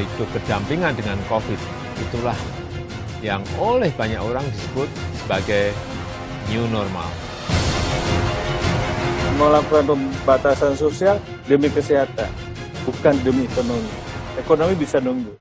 hidup berdampingan dengan COVID. Itulah yang oleh banyak orang disebut sebagai new normal. Melakukan pembatasan sosial demi kesehatan, bukan demi ekonomi. Ekonomi bisa nunggu.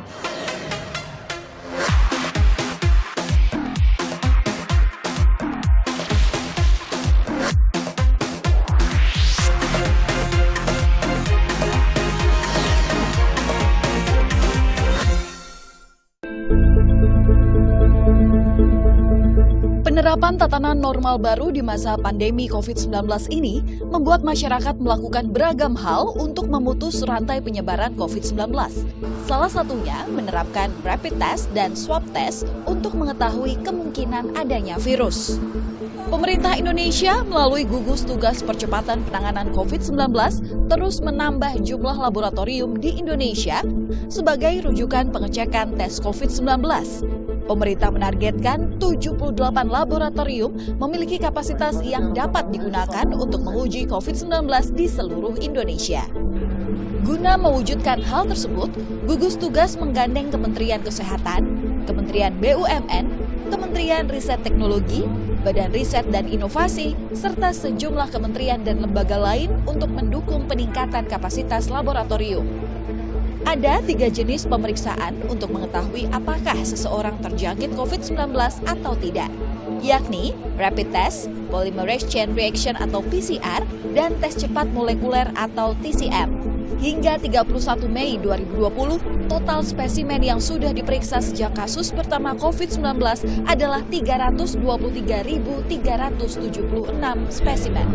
Penerapan tatanan normal baru di masa pandemi COVID-19 ini membuat masyarakat melakukan beragam hal untuk memutus rantai penyebaran COVID-19. Salah satunya menerapkan rapid test dan swab test untuk mengetahui kemungkinan adanya virus. Pemerintah Indonesia melalui gugus tugas percepatan penanganan COVID-19 terus menambah jumlah laboratorium di Indonesia sebagai rujukan pengecekan tes COVID-19. Pemerintah menargetkan 78 laboratorium memiliki kapasitas yang dapat digunakan untuk menguji COVID-19 di seluruh Indonesia. Guna mewujudkan hal tersebut, gugus tugas menggandeng Kementerian Kesehatan, Kementerian BUMN, Kementerian Riset Teknologi, Badan Riset dan Inovasi, serta sejumlah kementerian dan lembaga lain untuk mendukung peningkatan kapasitas laboratorium. Ada 3 jenis pemeriksaan untuk mengetahui apakah seseorang terjangkit COVID-19 atau tidak, yakni rapid test, polymerase chain reaction atau PCR, dan tes cepat molekuler atau TCM. Hingga 31 Mei 2020, total spesimen yang sudah diperiksa sejak kasus pertama COVID-19 adalah 323.376 spesimen.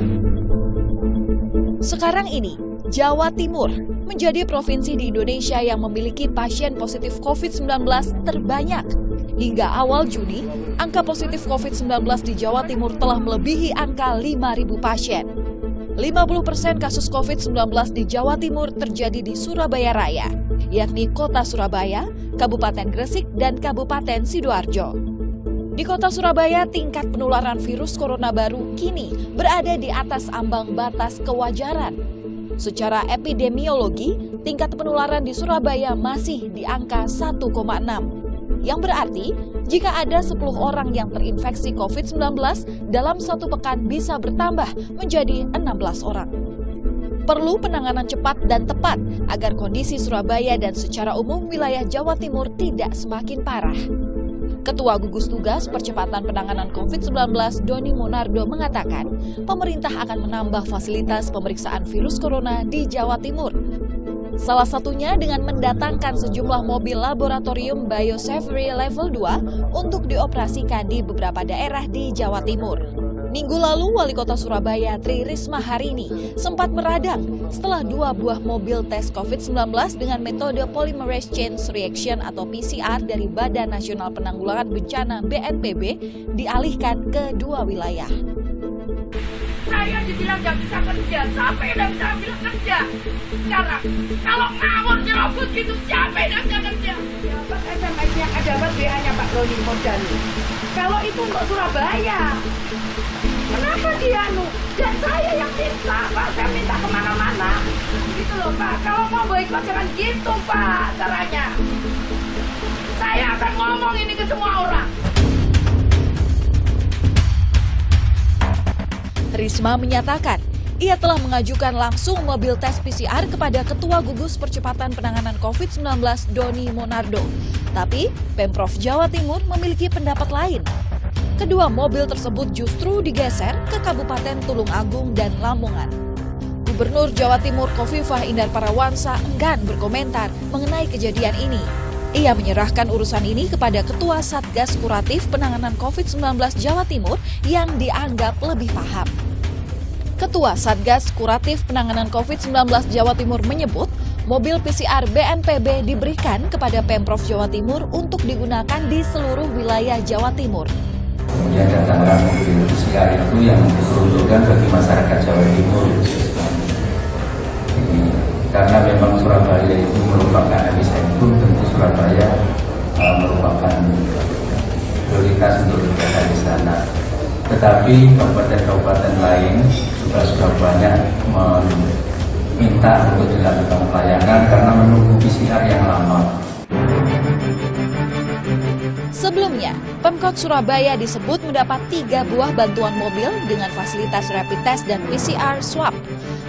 Sekarang ini, Jawa Timur menjadi provinsi di Indonesia yang memiliki pasien positif COVID-19 terbanyak. Hingga awal Juni, angka positif COVID-19 di Jawa Timur telah melebihi angka 5.000 pasien. 50% kasus COVID-19 di Jawa Timur terjadi di Surabaya Raya, yakni Kota Surabaya, Kabupaten Gresik, dan Kabupaten Sidoarjo. Di Kota Surabaya, tingkat penularan virus corona baru kini berada di atas ambang batas kewajaran. Secara epidemiologi, tingkat penularan di Surabaya masih di angka 1,6. Yang berarti, jika ada 10 orang yang terinfeksi COVID-19, dalam 1 pekan bisa bertambah menjadi 16 orang. Perlu penanganan cepat dan tepat agar kondisi Surabaya dan secara umum wilayah Jawa Timur tidak semakin parah. Ketua Gugus Tugas Percepatan Penanganan COVID-19 Doni Monardo mengatakan, pemerintah akan menambah fasilitas pemeriksaan virus corona di Jawa Timur. Salah satunya dengan mendatangkan sejumlah mobil laboratorium biosafety level 2 untuk dioperasikan di beberapa daerah di Jawa Timur. Minggu lalu, Wali Kota Surabaya Tri Risma Harini sempat meradang setelah 2 buah mobil tes COVID-19 dengan metode polymerase chain reaction atau PCR dari Badan Nasional Penanggulangan Bencana BNPB dialihkan ke 2 wilayah. Saya dibilang nggak bisa kerja, siapa yang nggak bisa bilang kerja? Sekarang, kalau ngawur nyerobot gitu, siapa yang nggak bisa kerja? Dapat SMS-nya, dapat WA-nya Pak Roni Mordani. Kalau itu untuk Surabaya, kenapa dia dan saya yang minta, Pak, saya minta kemana-mana. Gitu loh, Pak, kalau mau boikot jangan gitu, Pak, caranya. Saya akan ngomong ini ke semua orang. Risma menyatakan, ia telah mengajukan langsung mobil tes PCR kepada Ketua Gugus Percepatan Penanganan COVID-19 Doni Monardo. Tapi, Pemprov Jawa Timur memiliki pendapat lain. Kedua mobil tersebut justru digeser ke Kabupaten Tulungagung dan Lamongan. Gubernur Jawa Timur Khofifah Indar Parawansa enggan berkomentar mengenai kejadian ini. Ia menyerahkan urusan ini kepada Ketua Satgas Kuratif Penanganan COVID-19 Jawa Timur yang dianggap lebih paham. Ketua Satgas Kuratif Penanganan COVID-19 Jawa Timur menyebut, mobil PCR BNPB diberikan kepada Pemprov Jawa Timur untuk digunakan di seluruh wilayah Jawa Timur. Kemudian datanglah mobil PCR itu yang diperuntukkan bagi masyarakat Jawa Timur. Karena memang Surabaya itu merupakan epicentrum, tentu Surabaya merupakan prioritas untuk kegiatan di sana. Tetapi kabupaten-kabupaten lain juga sudah banyak meminta untuk dilakukan pelayanan karena menunggu PCR yang lama. Indonesia. Pemkot Surabaya disebut mendapat 3 buah bantuan mobil dengan fasilitas rapid test dan PCR swab.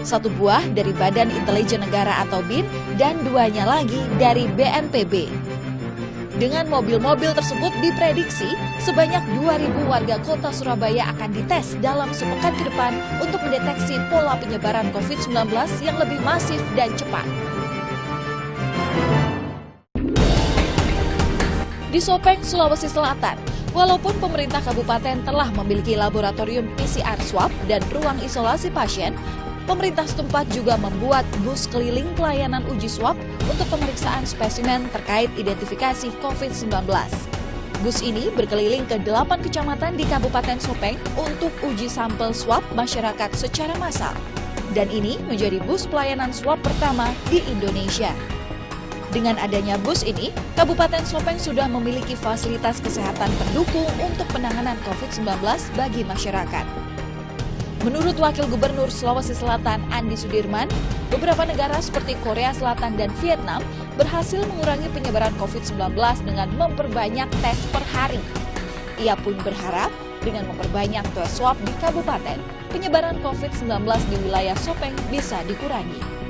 1 buah dari Badan Intelijen Negara atau BIN dan 2-nya lagi dari BNPB. Dengan mobil-mobil tersebut diprediksi sebanyak 2.000 warga kota Surabaya akan dites dalam sepekan ke depan untuk mendeteksi pola penyebaran COVID-19 yang lebih masif dan cepat. Di Sopeng, Sulawesi Selatan, walaupun pemerintah kabupaten telah memiliki laboratorium PCR swab dan ruang isolasi pasien, pemerintah setempat juga membuat bus keliling pelayanan uji swab untuk pemeriksaan spesimen terkait identifikasi COVID-19. Bus ini berkeliling ke 8 kecamatan di Kabupaten Sopeng untuk uji sampel swab masyarakat secara massal. Dan ini menjadi bus pelayanan swab pertama di Indonesia. Dengan adanya bus ini, Kabupaten Sopeng sudah memiliki fasilitas kesehatan pendukung untuk penanganan COVID-19 bagi masyarakat. Menurut Wakil Gubernur Sulawesi Selatan Andi Sudirman, beberapa negara seperti Korea Selatan dan Vietnam berhasil mengurangi penyebaran COVID-19 dengan memperbanyak tes per hari. Ia pun berharap dengan memperbanyak tes swab di kabupaten, penyebaran COVID-19 di wilayah Sopeng bisa dikurangi.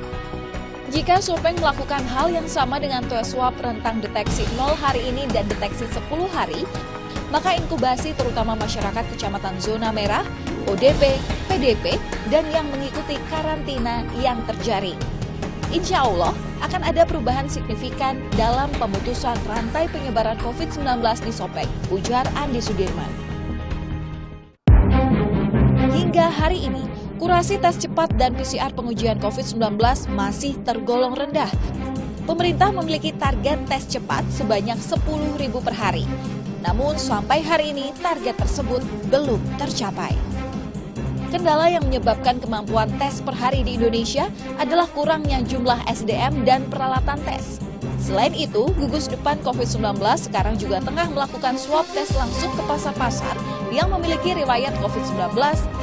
Jika Sopeng melakukan hal yang sama dengan tes swab rentang deteksi 0 hari ini dan deteksi 10 hari, maka inkubasi terutama masyarakat kecamatan zona merah, ODP, PDP, dan yang mengikuti karantina yang terjaring. Insya Allah akan ada perubahan signifikan dalam pemutusan rantai penyebaran COVID-19 di Sopeng, ujar Andi Sudirman. Hingga hari ini, kurasi tes cepat dan PCR pengujian COVID-19 masih tergolong rendah. Pemerintah memiliki target tes cepat sebanyak 10.000 per hari. Namun sampai hari ini target tersebut belum tercapai. Kendala yang menyebabkan kemampuan tes per hari di Indonesia adalah kurangnya jumlah SDM dan peralatan tes. Selain itu, gugus depan COVID-19 sekarang juga tengah melakukan swab tes langsung ke pasar-pasar yang memiliki riwayat COVID-19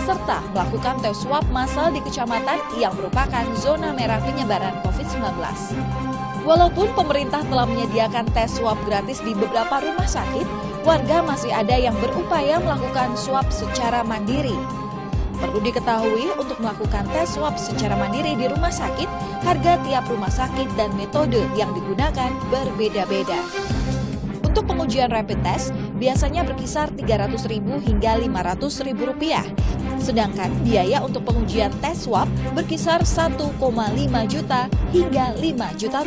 serta melakukan tes swab massal di kecamatan yang merupakan zona merah penyebaran COVID-19. Walaupun pemerintah telah menyediakan tes swab gratis di beberapa rumah sakit, warga masih ada yang berupaya melakukan swab secara mandiri. Perlu diketahui, untuk melakukan tes swab secara mandiri di rumah sakit, harga tiap rumah sakit dan metode yang digunakan berbeda-beda. Untuk pengujian rapid test, biasanya berkisar Rp300.000 hingga Rp500.000. Sedangkan biaya untuk pengujian tes swab berkisar Rp1,5 juta hingga Rp5 juta.